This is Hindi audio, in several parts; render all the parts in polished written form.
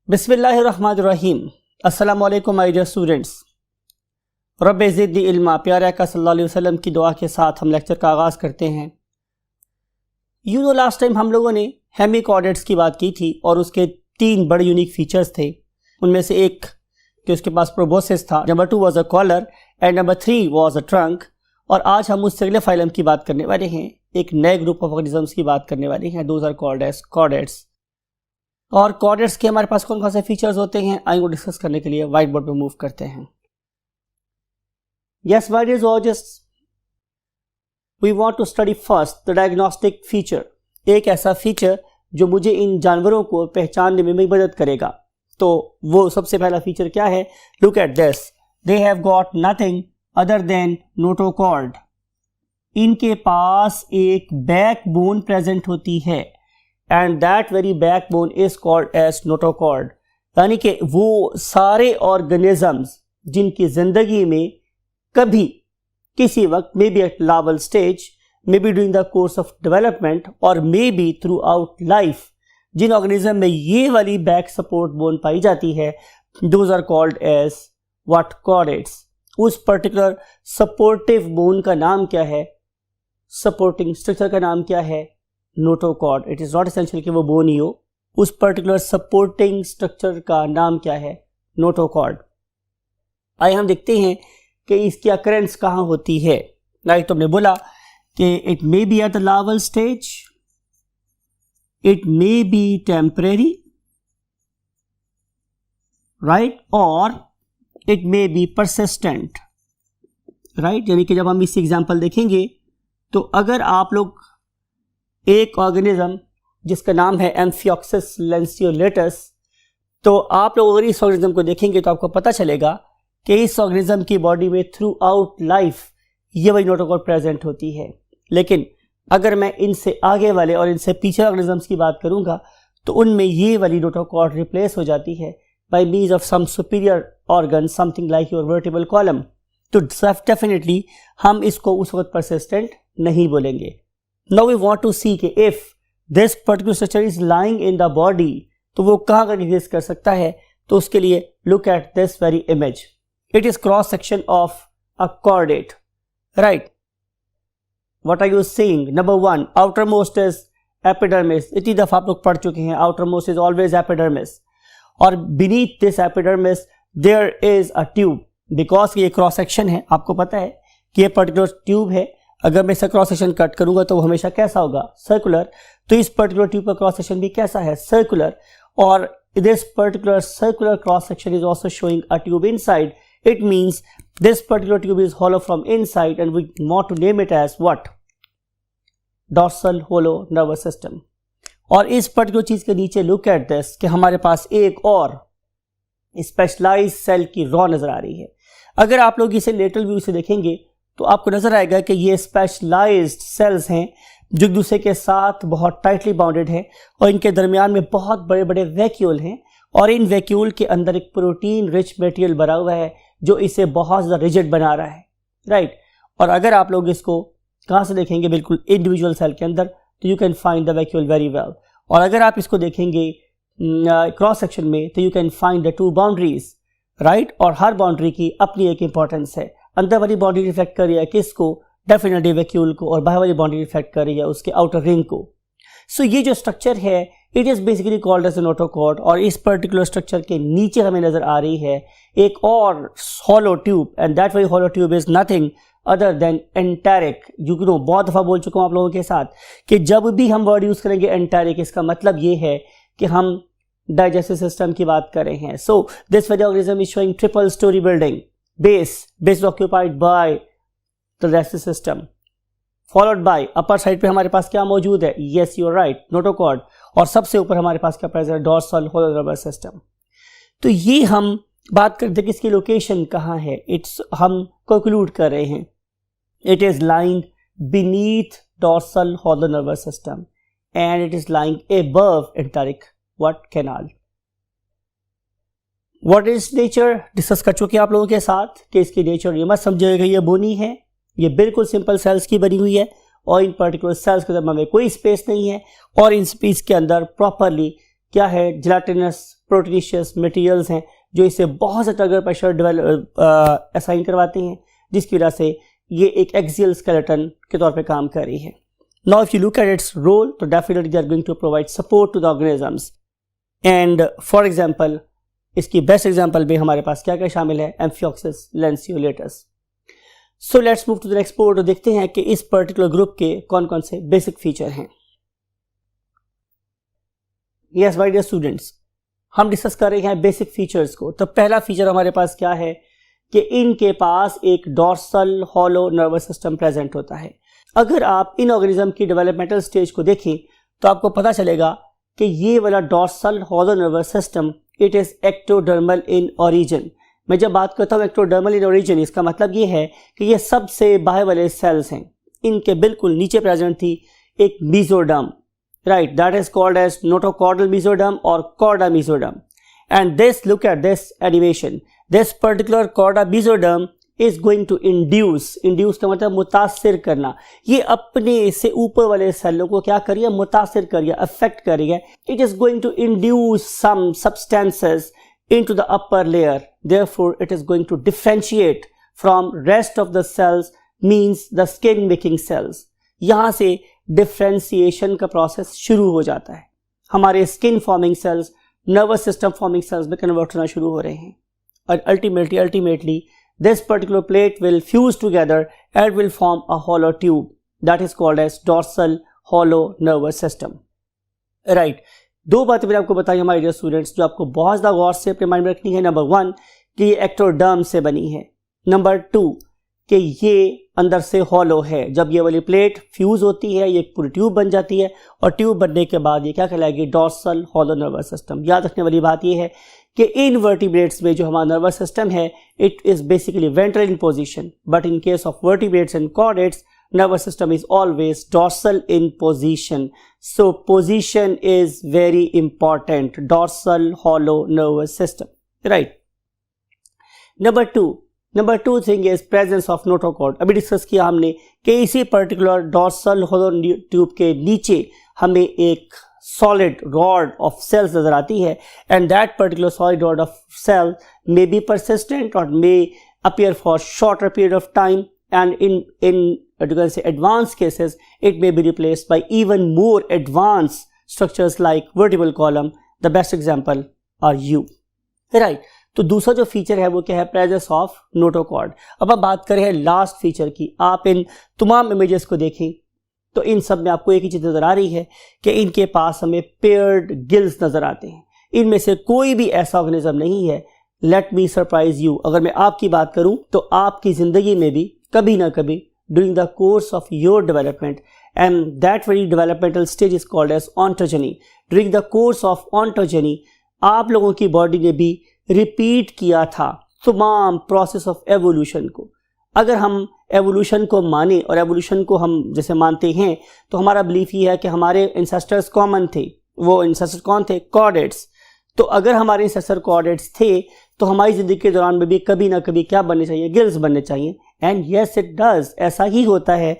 बिस्मिल्लाहिर्रहमानिर्रहीम। अस्सलाम वालेकुम माय डियर स्टूडेंट्स। रब्बे ज़िदनी इल्मा। प्यारे आका सल्लल्लाहु अलैहि वसल्लम की दुआ के साथ हम लेक्चर का आगाज़ करते हैं। लास्ट टाइम हम लोगों ने हेमिकॉर्डेट्स की बात की थी और उसके 3 बड़े यूनिक फीचर्स थे। उनमें से एक कि उसके पास प्रोबोसिस था, number 2 was a collar and number 3 was a trunk. और आज हम उस अगले फाइलम की बात करने वाले हैं, एक नए ग्रुप ऑफ ऑर्गेनिजम्स की बात करने वाले हैं। Those are called as chordates. और कॉर्डेट्स के हमारे पास कौन कौन से फीचर्स होते हैं, आइए वो डिस्कस करने के लिए व्हाइट बोर्ड पे मूव करते हैं। Yes my dear zoologists, we want to study first the diagnostic feature. एक ऐसा फीचर जो मुझे इन जानवरों को पहचानने में मदद करेगा। तो वो सबसे पहला फीचर क्या है? Look at this, they have got nothing other than notochord. इनके पास एक बैकबोन प्रेजेंट होती है and that very backbone is called as notochord. यानी कि वो सारे ऑर्गेनिजम्स जिनकी जिंदगी में कभी किसी वक्त, may be at larval stage, may be during the course of development और may be throughout life, जिन ऑर्गेनिज्म में ये वाली बैक सपोर्ट बोन पाई जाती है, those are called as what? Chordates. उस पर्टिकुलर सपोर्टिव बोन का नाम क्या है? सपोर्टिंग स्ट्रक्चर का नाम क्या है? Notochord. It is not essential कि वो बोन ही हो, उस पर्टिकुलर सपोर्टिंग स्ट्रक्चर का नाम क्या है? नोटोकॉर्ड। आइए हम देखते हैं कि इसकी अकरेंस कहाँ होती है। लाइक तुमने बोला कि it may be at the larval stage, it may be temporary, right, और it may be persistent, right. यानी कि जब हम इस एग्जांपल देखेंगे तो अगर आप लोग एक ऑर्गेनिज्म जिसका नाम है एम्फियोक्सिस लैंसियोलेटस, तो आप लोग अगर इस ऑर्गेनिज्म को देखेंगे तो आपको पता चलेगा कि इस ऑर्गेनिज्म की बॉडी में थ्रू आउट लाइफ ये वही नोटोकॉर्ड प्रेजेंट होती है। लेकिन अगर मैं इनसे आगे वाले और इनसे पीछे ऑर्गेनिजम्स की बात करूंगा तो उनमें ये वाली नोटोकॉर्ड रिप्लेस हो जाती है by means of some superior organ, something like your vertebral column. तो डेफिनेटली हम इसको उस वक्त परसिस्टेंट नहीं बोलेंगे। Now we want to see कि if this particular structure is lying in the body, तो वो कहाँ पर exist कर सकता है? तो उसके लिए look at this very image. It is cross section of a chordate, right? What are you seeing? Number 1, outermost is epidermis. इतनी दफा आप लोग पढ़ चुके हैं, outermost is always epidermis. और beneath this epidermis there is a tube. Because ये cross section है, आपको पता है कि ये particular tube है। अगर मैं इसका क्रॉस सेक्शन कट करूंगा तो वो हमेशा कैसा होगा? सर्कुलर। तो इस पर्टिकुलर ट्यूब का क्रॉस सेक्शन भी कैसा है? सर्कुलर। और this particular circular cross section is also showing a tube inside. It means this particular tube is hollow from inside and we want to name it as what? Dorsal hollow nervous system. और इस पर्टिकुलर चीज के नीचे लुक एट दिस कि हमारे पास एक और स्पेशलाइज्ड सेल की रॉ नजर आ रही है। अगर आप लोग इसे लेटरल व्यू से देखेंगे तो आपको नजर आएगा कि ये स्पेशलाइज्ड सेल्स हैं जो एक दूसरे के साथ बहुत टाइटली बाउंडेड हैं और इनके दरमियान में बहुत बड़े बड़े वैक्यूल हैं और इन वैक्यूल के अंदर एक प्रोटीन रिच मटेरियल भरा हुआ है जो इसे बहुत ज़्यादा रिजिड बना रहा है, राइट। और अगर आप लोग इसको कहाँ से देखेंगे? बिल्कुल इंडिविजुअल सेल के अंदर, तो you can find the vacuole very well. और अगर आप इसको देखेंगे क्रॉस सेक्शन में तो you can find the 2 boundaries, right. और हर बाउंड्री की अपनी एक इंपॉर्टेंस है। अंदर वाली बाउंड्री रिफ्लेक्ट कर रही है किसको? डेफिनेटली वैक्यूल को, और बाहर वाली बाउंड्री रिफ्लेक्ट कर रही है उसके आउटर रिंग को। सो ये जो स्ट्रक्चर है it is basically called as notochord. और इस पर्टिकुलर स्ट्रक्चर के नीचे हमें नजर आ रही है एक और hollow tube and that very hollow tube is nothing other then enteric. You know, बहुत दफा बोल चुका हूं आप लोगों के साथ कि जब भी हम वर्ड यूज करेंगे एंटेरिक, इसका मतलब ये है कि हम डाइजेस्टिव सिस्टम की बात कर रहे हैं। So this very organism is showing triple storey building. base is occupied by the digestive system, followed by upper side पे हमारे पास क्या मौजूद है? yes you are right, notochord. और सबसे ऊपर हमारे पास क्या present? Dorsal hollow nervous system. तो ये हम बात करते हैं कि इसकी लोकेशन कहाँ है। इट्स हम कंक्लूड कर रहे हैं it is lying beneath dorsal hollow nervous system and it is lying above enteric what? Canal. What is nature discuss कर चुके हैं आप लोगों के साथ कि इसकी नेचर ये मत समझिएगा ये बोनी है, ये बिल्कुल सिंपल सेल्स की बनी हुई है और इन पर्टिकुलर सेल्स के अंदर में कोई स्पेस नहीं है और इन स्पेस के अंदर प्रॉपरली क्या है, जिलाटिनस प्रोटीनिशियस मटेरियल्स हैं जो इसे बहुत सा ट्रिगर प्रेशर असाइन करवाते हैं, जिसकी वजह से ये एक एक्सियल स्केलेटन के तौर पे काम कर रही है. Now if you look at its role, तो definitely they are going to provide support to the organisms. And for example, इसकी बेस्ट एग्जांपल में हमारे पास क्या क्या शामिल है, amphioxus lanceolatus. So let's move to the next part. देखते हैं कि इस पर्टिकुलर ग्रुप के कौन कौन से बेसिक फीचर हैं. यस माय डियर स्टूडेंट्स, हम डिस्कस कर रहे हैं बेसिक फीचर्स को. तो पहला फीचर हमारे पास क्या है कि इनके पास एक dorsal hollow nervous system present होता है. अगर आप इन ऑर्गेनिज्म की डेवलपमेंटल स्टेज को देखें तो आपको पता चलेगा कि ये वाला dorsal hollow nervous system it is ectodermal in origin. मैं जब बात करता हूँ एक्टोडर्मल इन ओरिजिन, इसका मतलब ये है कि ये सबसे बाहर वाले सेल्स हैं. इनके बिल्कुल नीचे प्रेजेंट थी एक mesoderm, right, that is called as notochordal mesoderm or chorda mesoderm. And this, look at this animation, this particular chorda mesoderm is going to induce का मतलब मुतासिर करना. ये अपने से ऊपर वाले सेलों को क्या करिए, मुतासिर करिए, अफेक्ट करिए. It is going to induce some substances into the upper layer. Therefore, it is going to differentiate from rest of the cells, means the skin making cells. यहाँ से डिफ्रेंसिएशन का प्रोसेस शुरू हो जाता है. हमारे skin forming cells nervous system forming cells में कन्वर्ट होना शुरू हो रहे हैं. और ultimately this particular plate will fuse together and will form a hollow tube that is called as dorsal hollow nervous system. Right, दो बातें मैंने आपको बताई हमारे डियर स्टूडेंट्स जो आपको बहुत ज़्यादा गौर से अपने माइंड में रखनी है. नंबर 1 कि ये एक्टोडर्म से बनी है. नंबर 2 कि ये अंदर से हॉलो है. जब ये वाली प्लेट फ्यूज होती है ये एक पूरी ट्यूब बन जाती है और ट्यूब बनने के बाद ये क्या कहलाएगी, डॉर्सल हॉलो नर्वस सिस्टम. याद रखने वाली बात ये है कि इन वर्टिब्रेट्स में जो हमारा नर्वस सिस्टम है it is basically ventral in position, but in case of vertebrates and chordates nervous system is always dorsal in position. So position is very important. Dorsal hollow nervous system, right? Number two thing is presence of notochord. अभी डिस्कस किया हमने कि इसी पर्टिकुलर डॉर्सल होलो ट्यूब के नीचे हमें एक solid rod of cells नजर आती है, and that particular solid rod of cell may be persistent or may appear for shorter period of time, and in you can say advanced cases it may be replaced by even more advanced structures like vertebral column. The best example are you, right? तो दूसरा जो फीचर है वो क्या है, प्रेजेंस ऑफ नोटोकॉर्ड. अब हम बात करें लास्ट फीचर की. आप इन तमाम इमेजेस को देखें तो इन सब में आपको एक ही चीज नजर आ रही है कि इनके पास हमें पेयर्ड गिल्स नजर आते हैं. इनमें से कोई भी ऐसा ऑर्गेनिज्म नहीं है, लेट मी सरप्राइज यू, अगर मैं आपकी बात करूं तो आपकी जिंदगी में भी कभी ना कभी during the course of your development, and that very developmental stage is called as ontogeny. During the course of ontogeny आप लोगों की बॉडी ने भी रिपीट किया था तमाम प्रोसेस ऑफ एवोल्यूशन को. अगर हम एवोल्यूशन को माने और एवोल्यूशन को हम जैसे मानते हैं तो हमारा बिलीफ ये है कि हमारे इंसेस्टर्स कॉमन थे. वो इंसेस्टर कौन थे, कॉर्डेट्स. तो अगर हमारे इंसेस्टर कॉर्डेट्स थे तो हमारी ज़िंदगी के दौरान में भी कभी ना कभी क्या बनने चाहिए, गिल्स बनने चाहिए. एंड येस इट डज, ऐसा ही होता है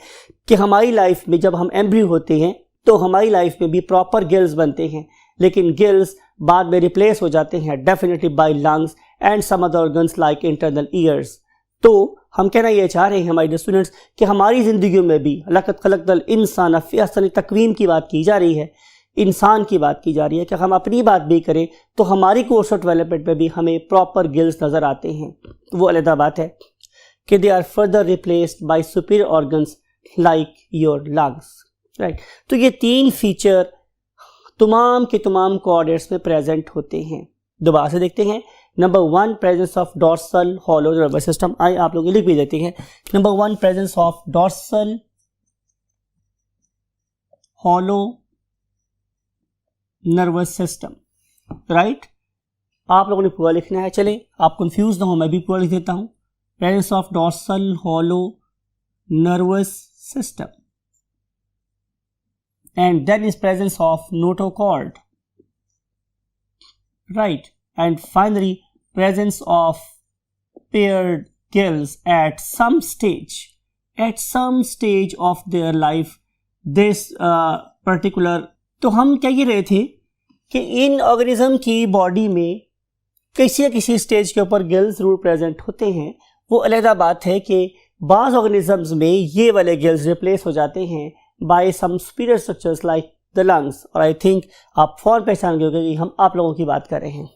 कि हमारी लाइफ में जब हम एम्ब्रियो होते हैं तो हमारी लाइफ में भी प्रॉपर गिल्स बनते हैं, लेकिन गिल्स बाद में रिप्लेस हो जाते हैं definitely by lungs and some other organs like internal ears. तो हम कहना ये चाह रहे हैं हमारे स्टूडेंट्स कि हमारी ज़िंदगियों में भी लक़द खलक़ल इंसान फ़ी अहसन तक़वीम की बात की जा रही है, इंसान की बात की जा रही है. कि हम अपनी बात भी करें तो हमारी कोर्स ऑफ डेवलपमेंट में भी हमें प्रॉपर गिल्स नज़र आते हैं. वो अलग बात है कि they are further replaced by superior organs like your lungs, right. तो ये तीन फीचर तमाम के तमाम कॉर्डेट्स में प्रेजेंट होते हैं. दोबारा से देखते हैं. Number 1 presence of dorsal hollow nervous system. आइए आप लोग लिख भी देते हैं. Number 1 presence of dorsal hollow nervous system, right. आप लोगों ने पूरा लिखना है. चलें आप कंफ्यूज ना हो, मैं भी पूरा लिख देता हूं. presence of dorsal hollow nervous system, and then is presence of notochord, right, and finally presence of paired gills at some stage of their life. This particular, तो हम क्या कह रहे थे कि इन ऑर्गेनिज्म की बॉडी में किसी न किसी स्टेज के ऊपर गिल्स जरूर प्रेजेंट होते हैं। वो अलग बात है कि बाज़ ऑर्गेनिजम्स में ये वाले गिल्स रिप्लेस हो जाते हैं by some superior structures like the lungs, और आई थिंक आप फौरन पहचान गए कि हम आप लोगों की बात कर रहे हैं।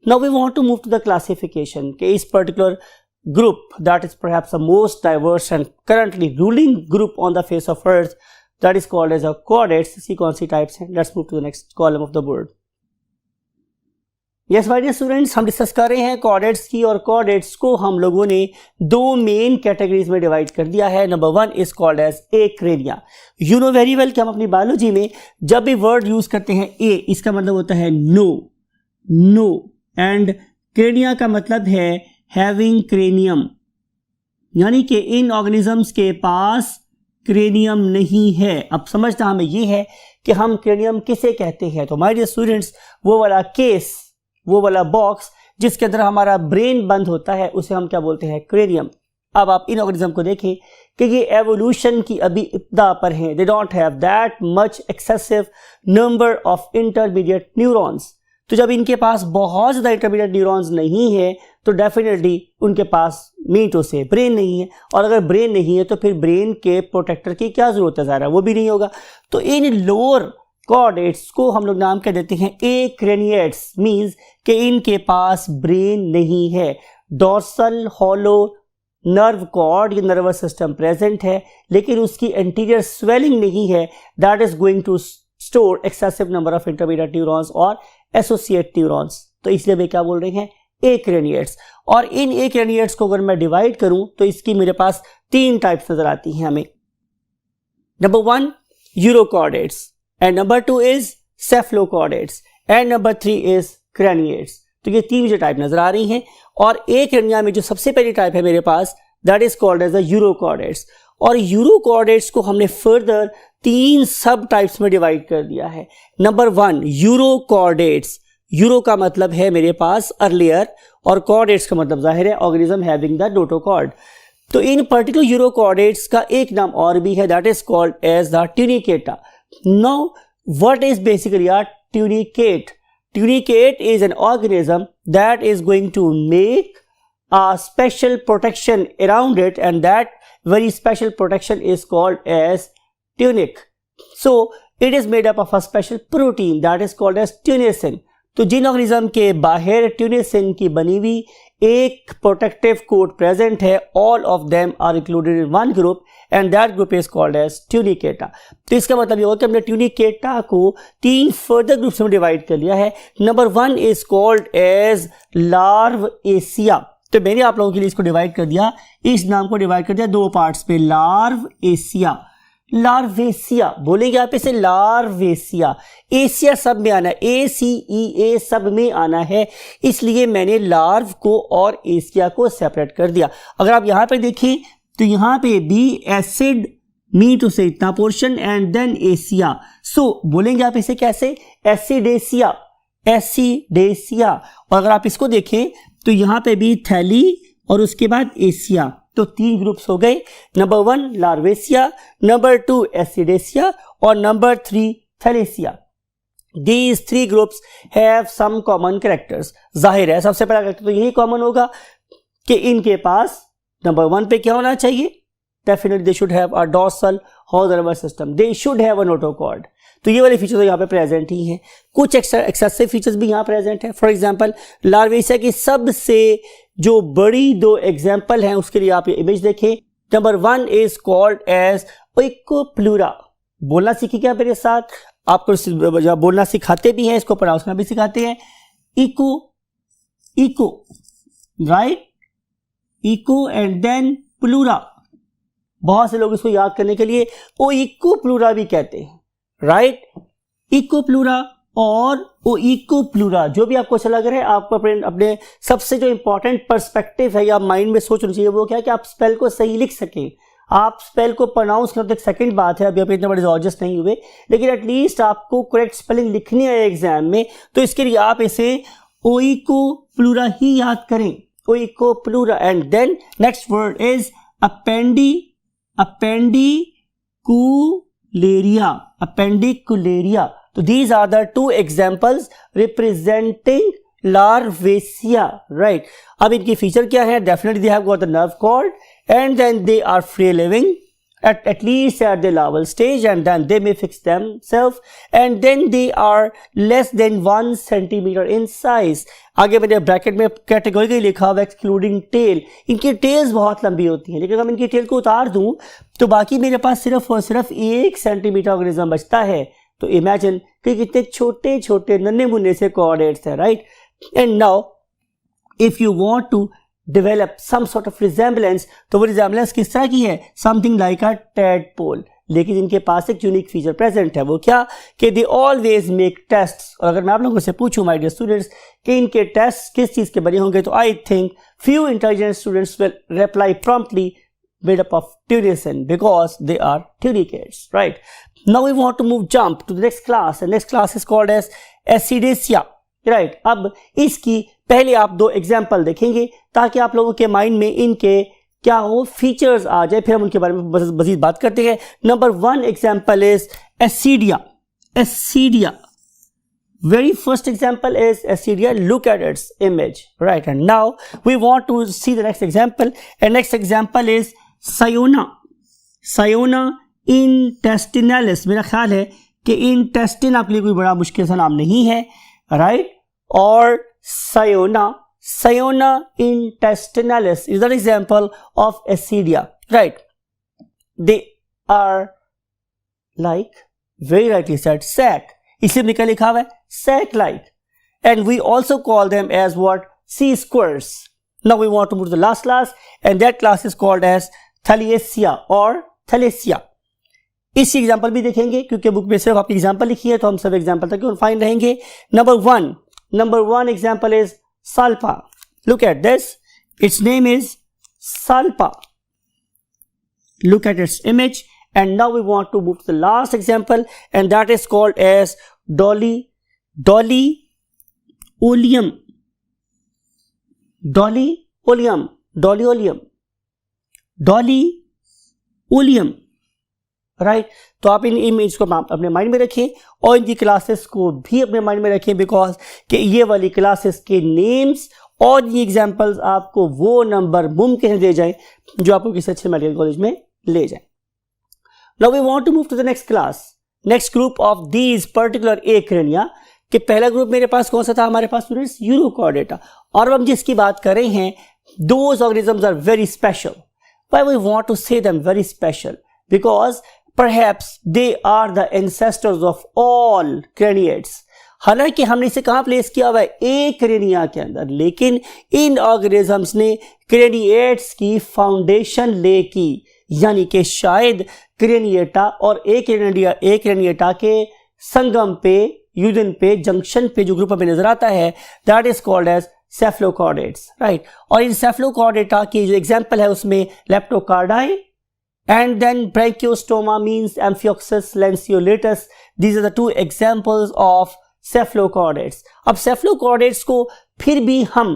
Now we want to move to the classification कि इस particular group that is perhaps the most diverse and currently ruling group on the face of earth, that is called as a chordates। इसी कौन सी टाइप्स हैं? Let's move to the next column of the board। Yes my dear students, हम डिस्कस कर रहे हैं chordates की, और chordates को हम लोगों ने दो मेन कैटेगरीज में डिवाइड कर दिया है। Number one is called as acrania। You know very well कि हम अपनी बायोलॉजी में जब भी वर्ड यूज करते हैं ए, इसका मतलब होता है नो, एंड crania का मतलब है हैविंग क्रेनियम, यानी कि इन ऑर्गेनिजम्स के पास क्रेनियम नहीं है। अब समझना हमें ये है कि हम क्रेनियम किसे कहते हैं। तो माय डियर स्टूडेंट्स, वो वाला केस, वो वाला बॉक्स जिसके अंदर हमारा ब्रेन बंद होता है, उसे हम क्या बोलते हैं? क्रेनियम। अब आप इन ऑर्गेनिज्म को देखें कि ये एवोल्यूशन की अभी इब्तिदा पर हैं। They don't have that much excessive number of intermediate neurons. तो जब इनके पास बहुत ज़्यादा इंटरमीडिएट न्यूरॉन्स नहीं है तो डेफिनेटली उनके पास मीन टू से ब्रेन नहीं है, और अगर ब्रेन नहीं है तो फिर ब्रेन के प्रोटेक्टर की क्या ज़रूरत है? ज़ाहिर है वो भी नहीं होगा। तो इन लोअर कॉर्डेट्स को हम लोग नाम कह देते हैं एक्रेनिएट्स, मीन्स कि इनके पास ब्रेन नहीं है। डॉर्सल हॉलो नर्व कॉर्ड, ये नर्वस सिस्टम प्रेजेंट है, लेकिन उसकी एंटीरियर स्वेलिंग नहीं है, that is going to store excessive number of intermediate neurons और एसोसिएट न्यूरॉन्स। तो इसलिए वे क्या बोल रहे हैं? एक्रेनिएट्स। और इन एक्रेनिएट्स को अगर मैं डिवाइड करूं तो इसकी मेरे पास तीन टाइप्स नजर आती हैं हमें। Number one urochordates, and number two is cephalochordates, and number three is craniates. तो ये तीन मुझे टाइप नजर आ रही हैं, और एक्रेनिया में जो सबसे पहली टाइप है मेरे पास, that is called as the urochordates. और यूरोकॉर्डेट्स को हमने फर्दर तीन सब टाइप्स में डिवाइड कर दिया है। नंबर वन यूरोकॉर्डेट्स, यूरो का मतलब है मेरे पास अर्लियर, और कॉर्डेट्स का मतलब जाहिर है ऑर्गेनिज्म हैविंग द नोटोकॉर्ड। तो इन पर्टिकुलर यूरोकॉर्डेट्स का एक नाम और भी है, that is called as the Tunicata. Now what is basically a tunicate? Tunicate is an organism that is going to make a special protection around it, and that very special protection is called as tunic. So it is made up of a special protein that is called as tunicin। तो जिन ऑर्गेनिज्म के बाहर ट्यूनिसिन की बनी हुई एक प्रोटेक्टिव कोट प्रेजेंट है, all of them are included in one group, and that group is called as Tunicata. तो इसका मतलब ये होगा कि हमने ट्यूनिकेटा को तीन फर्दर ग्रुप्स में डिवाइड कर लिया है। Number one is called as larvacea. तो मैंने आप लोगों के लिए इसको डिवाइड कर दिया, इस नाम को डिवाइड कर दिया दो पार्ट्स पे, लार्वेसिया, लार्वेसिया बोलेंगे आप इसे, लार्वेसिया। एशिया सब में आना है, ACEA सब में आना है, इसलिए मैंने लार्व को और एशिया को सेपरेट कर दिया। अगर आप यहां पे देखें तो यहां पे भी एसिड मी टू से इतना पोर्शन एंड देन एशिया। सो बोलेंगे आप इसे कैसे? एसिडेसिया, एसिडेसिया। और अगर आप इसको देखें तो यहां पे भी थैली और उसके बाद एशिया। तो तीन ग्रुप्स हो गए, number one larvacea, number two ascidiacea, और number three thaliacea. These three groups have some common characters। जाहिर है सबसे पहला कैरेक्टर तो यही कॉमन होगा कि इनके पास नंबर वन पे क्या होना चाहिए? Definitely they should have a dorsal horn nervous system, they should have a notochord. तो ये वाले फीचर तो यहाँ पे प्रेजेंट ही हैं। कुछ एक्सेसिव फीचर्स भी यहाँ प्रेजेंट हैं। फॉर एग्जांपल लार्वेसिया की सबसे जो बड़ी दो एग्जांपल हैं उसके लिए आप ये इमेज देखें। Number one is called as oikopleura. बोलना सीखिए क्या मेरे साथ, आपको जब बोलना सिखाते भी हैं इसको प्रोनाउंस करना भी सिखाते हैं। Echo, echo, right, echo and then pleura. बहुत से लोग इसको याद करने के लिए ओइकोप्लूरा भी कहते हैं, राइट, इकोप्लूरा और ओइकोप्लूरा, जो भी आपको अच्छा लग रहा है। आपको अपने सबसे जो इंपॉर्टेंट पर्सपेक्टिव है या माइंड में सोचना चाहिए वो क्या है कि आप स्पेल को सही लिख सकें। आप स्पेल को प्रोनाउंस करते एक सेकंड बात है, अभी आप इतने बड़े जॉर्जस नहीं हुए, लेकिन एटलीस्ट आपको करेक्ट स्पेलिंग लिखनी है एग्जाम में, तो इसके लिए आप इसे ओइकोप्लूरा ही याद करें, oikopleura. And then next word is appendicularia, appendicularia. तो तो these are the two examples representing larvaceae, right? अब इनकी फीचर क्या है? Definitely they have got the nerve cord and then they are free living at least at the larval stage, and then they may fix themselves, and then they are less than 1 centimeter in size. आगे मैंने ब्रैकेट में कैटेगोरी लिखा हुआ एक्सक्लूडिंग टेल. इनकी टेल्स बहुत लंबी होती हैं, लेकिन अगर मैं इनकी टेल को उतार दूं तो बाकी मेरे पास सिर्फ और सिर्फ 1 सेंटीमीटर ऑर्गेनिज्म बचता है. तो इमेजिन कि कितने छोटे छोटे नन्हे मुन्ने से कोऑर्डिनेट्स हैं, right? And now if you want to develop some sort of resemblance, तो वो resemblance किस तरह की है? Something like a tadpole. लेकिन इनके पास एक यूनिक फीचर प्रेजेंट है. वो क्या? कि they always make tests. और अगर मैं आप लोगों से पूछूं my dear students कि इनके टेस्ट किस चीज के बने होंगे, तो I think few intelligent students will reply promptly made up of tunicates because they are tunicates, right? Now we want to jump to the next class, and next class is called as Acidaceae, right? अब इसकी पहले आप 2 एग्जाम्पल देखेंगे ताकि आप लोगों के माइंड में इनके क्या हो फीचर्स आ जाए, फिर हम उनके बारे में मजीद बात करते हैं. Number 1 example is ascidia. Ascidia, very first example is Acidia. Look at its image, right? And now we want to see the next example, and next example is Cyona. Cyona intestinalis. मेरा ख्याल है कि intestine आपके लिए कोई बड़ा मुश्किल सा नाम नहीं है, right? और Cyona intestinalis is an example of Acidia, right? They are like, very rightly said, sac. इसी में क्या लिखा हुआ है? Sac like. And we also call them as what? Sea squares. Now we want to move to the last class, and that class is called as Thaliacea or Thalacia. इसी एग्जाम्पल भी देखेंगे क्योंकि बुक में सिर्फ आपकी एग्जाम्पल लिखी है, तो हम सब एग्जाम्पल तक फाइन रहेंगे. Number one example is Salpa. Look at this. Its name is Salpa. Look at its image. And now we want to move to the last example, and that is called as Doliolium. Right? तो आप इन इमेज को अपने माइंड में रखें और इनकी क्लासेस को भी अपने माइंड में रखें, बिकॉज कि ये वाली क्लासेस के नेम्स और ये एग्जांपल्स आपको वो नंबर मुमकिन है दे जाएं जो आपको किसी अच्छे मेडिकल कॉलेज में ले जाएं. Now we want to move to the next class. Next group of these particular acrania. कि पहला ग्रुप मेरे पास कौन सा था? हमारे पास स्टूडेंट्स यूरोकॉर्डेटा. और हम जिसकी बात कर रहे हैं, those organisms are very special. Why we want to say them very special? Because perhaps they are the ancestors of all craniates. हालांकि हमने इसे कहां प्लेस किया हुआ है? एक्रैनिया के अंदर, लेकिन इन ऑर्गेनिजम्स ने क्रेनिएट्स की फाउंडेशन ले की, यानी कि शायद क्रेनिएटा और एक्रैनिएटा के संगम पे, यूनियन पे, जंक्शन पे जो ग्रुप हमें नजर आता है, that is called as cephalochordates, right? और इन सेफलोकॉर्डेटा की जो एग्जांपल है उसमें लेप्टोकार्डाई, and then Brachiostoma means Amphioxus lanceolatus. These are the 2 examples of cephalochordates. अब cephalochordates को फिर भी हम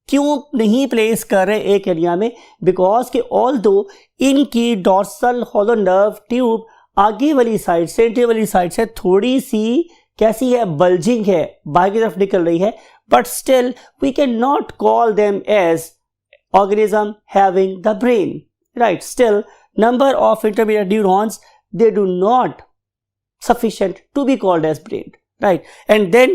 क्यों नहीं प्लेस कर रहे एक एरिया में? बिकॉज कि although इनकी डॉर्सल हॉलो नर्व ट्यूब आगे वाली साइड से, एंटीरियर वाली साइड से थोड़ी सी कैसी है? बल्जिंग है, बाहर की तरफ निकल रही है, but still we cannot call them as organism having the brain, right? Still number of intermediate neurons, they do not sufficient to be called as brain, right? And then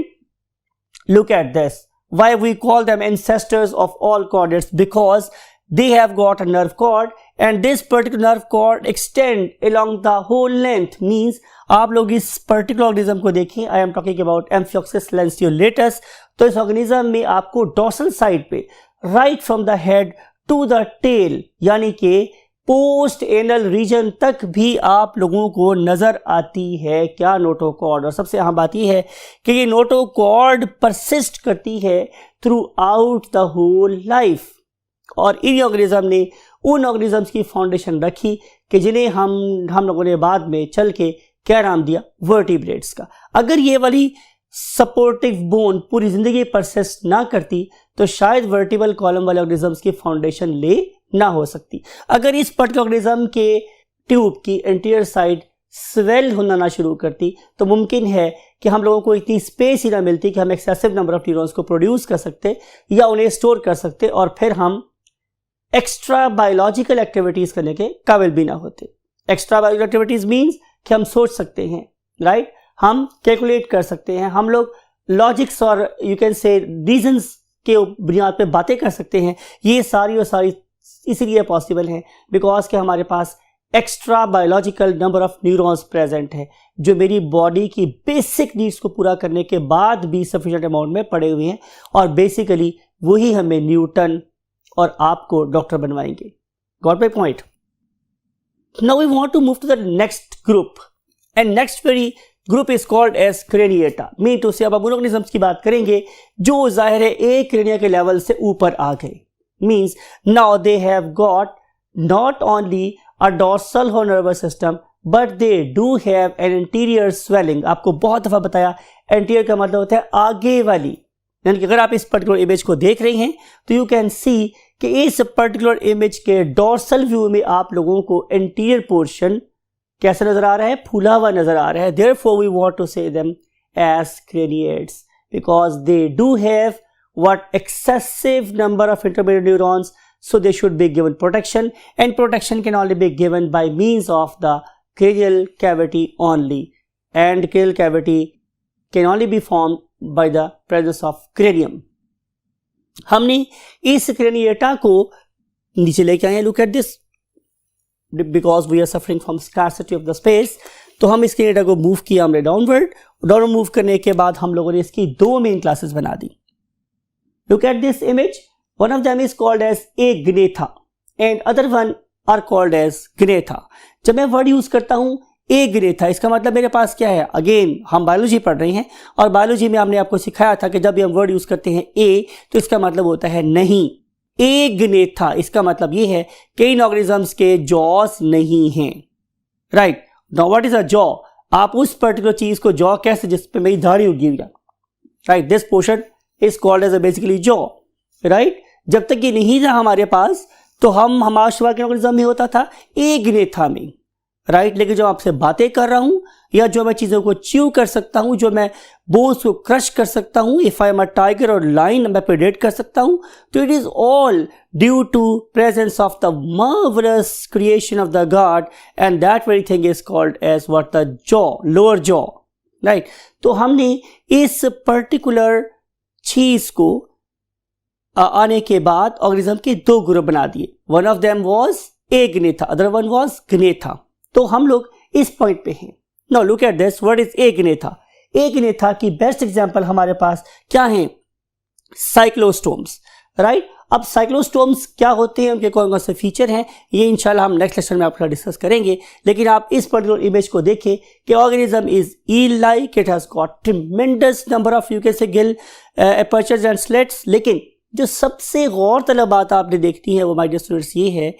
look at this. Why we call them ancestors of all chordates? Because they have got a nerve cord, and this particular nerve cord extend along the whole length. Means आप लोग इस particular organism को देखें, I am talking about Amphioxus lanceolatus. तो इस organism में आपको dorsal side पे right from the head to the tail, यानी कि पोस्ट एनल रीजन तक भी आप लोगों को नजर आती है क्या? नोटोकॉर्ड. और सबसे अहम बात यह है कि ये नोटोकॉर्ड परसिस्ट करती है throughout the whole life. और इन ऑर्गेनिज्म ने उन ऑर्गेनिजम्स की फाउंडेशन रखी कि जिन्हें हम लोगों ने बाद में चल के क्या नाम दिया? वर्टिब्रेट्स का. अगर ये वाली सपोर्टिव बोन पूरी जिंदगी परसिस्ट ना करती तो शायद वर्टिबल कॉलम वाले ऑर्गेनिजम्स की फाउंडेशन ले ना हो सकती. अगर इस पर्टिकुलर ऑर्गेनिज्म के ट्यूब की एंटीरियर साइड स्वेल होना ना शुरू करती तो मुमकिन है कि हम लोगों को इतनी स्पेस ही ना मिलती कि हम एक्सेसिव नंबर ऑफ न्यूरॉन्स को प्रोड्यूस कर सकते या उन्हें स्टोर कर सकते और फिर हम एक्स्ट्रा बायोलॉजिकल एक्टिविटीज करने के काबिल भी ना होते। एक्स्ट्रा बायोलॉजिकल एक्टिविटीज मीन्स कि हम सोच सकते हैं, राइट, हम कैलकुलेट कर सकते हैं, हम लोग लॉजिक्स और यू कैन से रीजंस के बुनियाद पे बातें कर सकते हैं। ये सारी और सारी इसीलिए पॉसिबल है बिकॉज कि हमारे पास extra biological number of neurons present है जो मेरी बॉडी की बेसिक नीड्स को पूरा करने के बाद भी सफिशिएंट अमाउंट में पड़े हुए हैं और बेसिकली वही हमें न्यूटन और आपको डॉक्टर बनवाएंगे। Got my point? Now we want to move to the next group and next very group is called as Craniata. Mean to say अब हम उन ऑर्गेनिजम्स की बात करेंगे जो जाहिर है एक क्रेनिया के लेवल से ऊपर आ गए। Means now they have got not only a dorsal horn nervous system but they do have an anterior swelling. आपको बहुत दफा बताया एंटीरियर का मतलब होता है आगे वाली, यानी कि अगर आप इस पर्टिकुलर इमेज को देख रहे हैं तो यू कैन सी कि इस पर्टिकुलर इमेज के डोर्सल व्यू में आप लोगों को एंटीरियर पोर्शन कैसा नजर आ रहा है? फूला हुआ नजर आ रहा है। Therefore we want to say them as craniates because they do have what excessive number of intermediate neurons, so they should be given protection, and protection can only be given by means of the cranial cavity only, and cranial cavity can only be formed by the presence of cranium. हमने इस क्रेनिएटा को नीचे लेके आए हैं। Look at this. Because we are suffering from scarcity of the space, तो हम इस क्रेनिएटा को मूव किया हमने डाउनवर्ड मूव करने के बाद हम लोगों ने इसकी दो मेन क्लासेस बना दी। Look at this image. One of them is called as agnatha and other one are called as gnatha. जब मैं वर्ड यूज करता हूं agnatha, इसका मतलब मेरे पास क्या है? अगेन हम बायोलॉजी पढ़ रहे हैं और बायोलॉजी में हमने आपको सिखाया था कि जब भी हम वर्ड यूज करते हैं ए तो इसका मतलब होता है नहीं। एग्नेथा इसका मतलब ये है कि इन ऑर्गेनिजम्स के जॉस नहीं हैं, right. Now what is a jaw? आप उस पर्टिकुलर चीज को जॉ कैसे, जिस पे मेरी दाढ़ी उगी हुई है, right, this portion is called as a basically jaw, right. जब तक ये नहीं था हमारे पास तो हमारा शुरुआत के ऑर्गेनिज्म में होता था एग्नेथा में, राइट। लेकिन जो आपसे बातें कर रहा हूं या जो मैं चीजों को च्यू कर सकता हूं, जो मैं बोन्स को क्रश कर सकता हूं, if I am a tiger और लाइन मैं प्रेडेट कर सकता हूं, तो it is all due to presence of the marvellous creation of the god and that very thing is called as what? The jaw, lower jaw, right. तो हमने इस पर्टिकुलर चीज को आने के बाद ऑर्गेनिज्म के दो ग्रुप बना दिए। One of them was agnatha, other one was gnatha. तो हम लोग इस पॉइंट पे हैं। Now look at this, what is agnatha? Agnatha की बेस्ट एग्जांपल हमारे पास क्या है? Cyclostomes, right. अब साइक्लोस्टोम्स क्या होते हैं, उनके कौन कौन से फीचर हैं, ये इंशाल्लाह हम नेक्स्ट लेक्चर में आपका डिस्कस करेंगे। लेकिन आप इस पर्टिकुलर इमेज को देखें कि organism is eel like, it has got tremendous number of you can say gill apertures and slits. लेकिन जो सबसे गौर तलब बात आपने देखनी है वो माय डियर स्टूडेंट्स ये है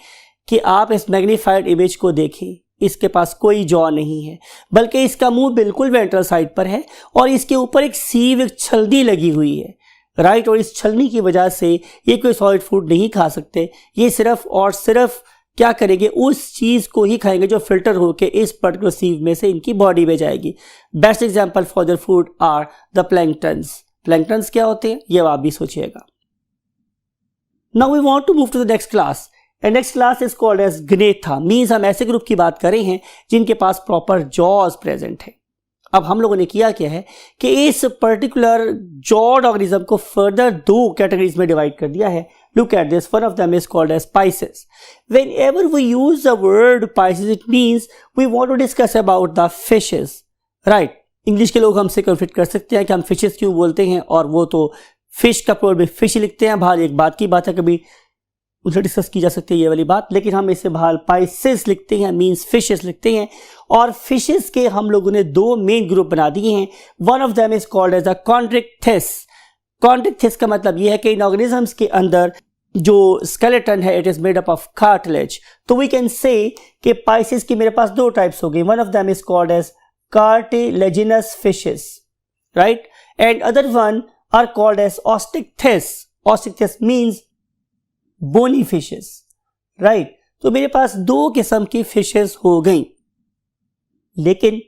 कि आप इस मैग्नीफाइड इमेज को देखें, इसके पास कोई जॉ नहीं है, बल्कि इसका मुंह बिल्कुल वेंट्रल साइड पर है और इसके ऊपर एक सीव, एक छलनी लगी हुई है, राइट। और इस छलनी की वजह से ये कोई सॉलिड फूड नहीं खा सकते, ये सिर्फ और सिर्फ क्या करेंगे, उस चीज को ही खाएंगे जो फिल्टर होकर इस पर्टिकुलर सीव में से इनकी बॉडी में जाएगी। Best example for their food are the planktons. Planktons क्या होते हैं ये आप भी सोचिएगा। Now we want to move to the next class and next class is called as gnatha. Means हम ऐसे ग्रुप की बात कर रहे हैं जिनके पास प्रॉपर जॉज प्रेजेंट है। अब हम लोगों ने किया क्या है कि इस पर्टिकुलर जॉड ऑर्गेनिज्म को फर्दर दो कैटेगरीज में डिवाइड कर दिया है। Look at this, one of them is called as Pisces. Whenever we use the word Pisces it means we want to discuss about the fishes, right. English के लोग हमसे कन्फ्लिक्ट कर सकते हैं कि हम फिशेस क्यों बोलते हैं, और वो तो फिश का प्लूरल भी फिश लिखते हैं। बाहर एक बात की बात है, कभी उनसे डिस्कस की जा सकती है ये वाली बात, लेकिन हम इसे बाहर पाइसेस लिखते हैं, मींस फिशेस लिखते हैं। और फिशेस के हम लोगों ने दो मेन ग्रुप बना दिए हैं। One of them is called as a chondrichthyes. Chondrichthyes का मतलब ये है कि इन ऑर्गेनिजम्स के अंदर जो स्केलेटन है it is made up of cartilage. तो वी कैन से कि पाइसेस की मेरे पास दो टाइप्स हो गई। One of them is called as cartilaginous fishes, right, and other one are called as osteichthyes. Osteichthyes means bony fishes, right? तो मेरे पास दो किस्म की फिशेस हो गई। लेकिन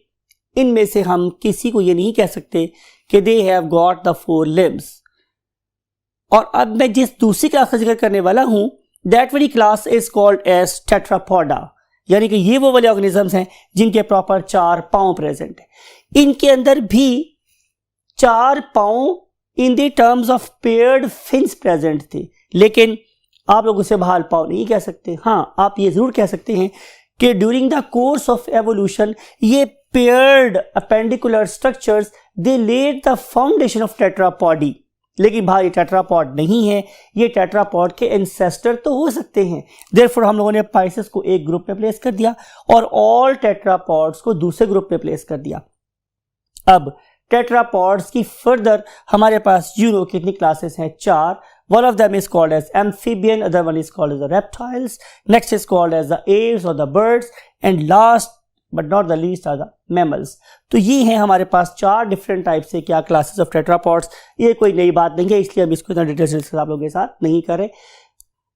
इनमें से हम किसी को ये नहीं कह सकते कि दे हैव गॉट द 4 limbs। और अब मैं जिस दूसरी क्लास का जिक्र करने वाला हूं, that very class is called as Tetrapoda, यानी कि ये वो वाले ऑर्गेनिजम्स हैं जिनके प्रॉपर 4 पांव प्रेजेंट है। इनके अंदर भी 4 पांव in the terms of paired fins present थे, लेकिन आप लोग उसे बहाल पांव नहीं कह सकते। हाँ, आप ये जरूर कह सकते हैं कि during the course of evolution ये paired appendicular structures they laid the foundation of tetrapody. लेकिन भाई टेट्रापॉड नहीं है, ये टेट्रापॉड के एंसेस्टर तो हो सकते हैं। देयरफॉर हम लोगों ने पाइसेस को एक ग्रुप में प्लेस कर दिया और ऑल टेट्रापॉड्स को दूसरे ग्रुप में प्लेस कर दिया। अब टेट्रापॉड्स की फर्दर हमारे पास कितनी क्लासेस हैं? 4। One of them is called as amphibian, other one is called as the reptiles, next is called as the aves or the birds, and last but not the least are the mammals। तो ये हैं हमारे पास 4 डिफरेंट टाइप से क्या क्लासेस ऑफ टेट्रापॉड्स। ये कोई नई बात नहीं है, इसलिए हम इसको इतना डिटेल से आप लोगों के साथ नहीं करें।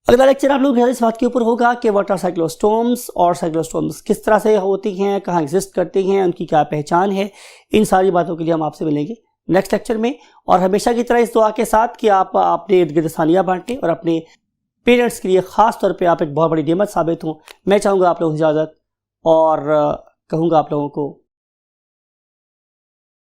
अगला लेक्चर आप लोग इस बात के ऊपर होगा कि व्हाट आर साइक्लोस्टोम्स और साइक्लोस्टोम्स किस तरह से होती हैं, कहाँ एग्जिस्ट करती हैं, उनकी क्या पहचान है। इन सारी बातों के लिए हम आपसे मिलेंगे नेक्स्ट लेक्चर में। और हमेशा की तरह इस दुआ के साथ कि आप अपने इर्द गिर्द सानिया बांटें और अपने पेरेंट्स के लिए ख़ास तौर पे आप एक बहुत बड़ी नेमत साबित हों। मैं चाहूँगा आप लोगों की इजाज़त और कहूँगा आप लोगों को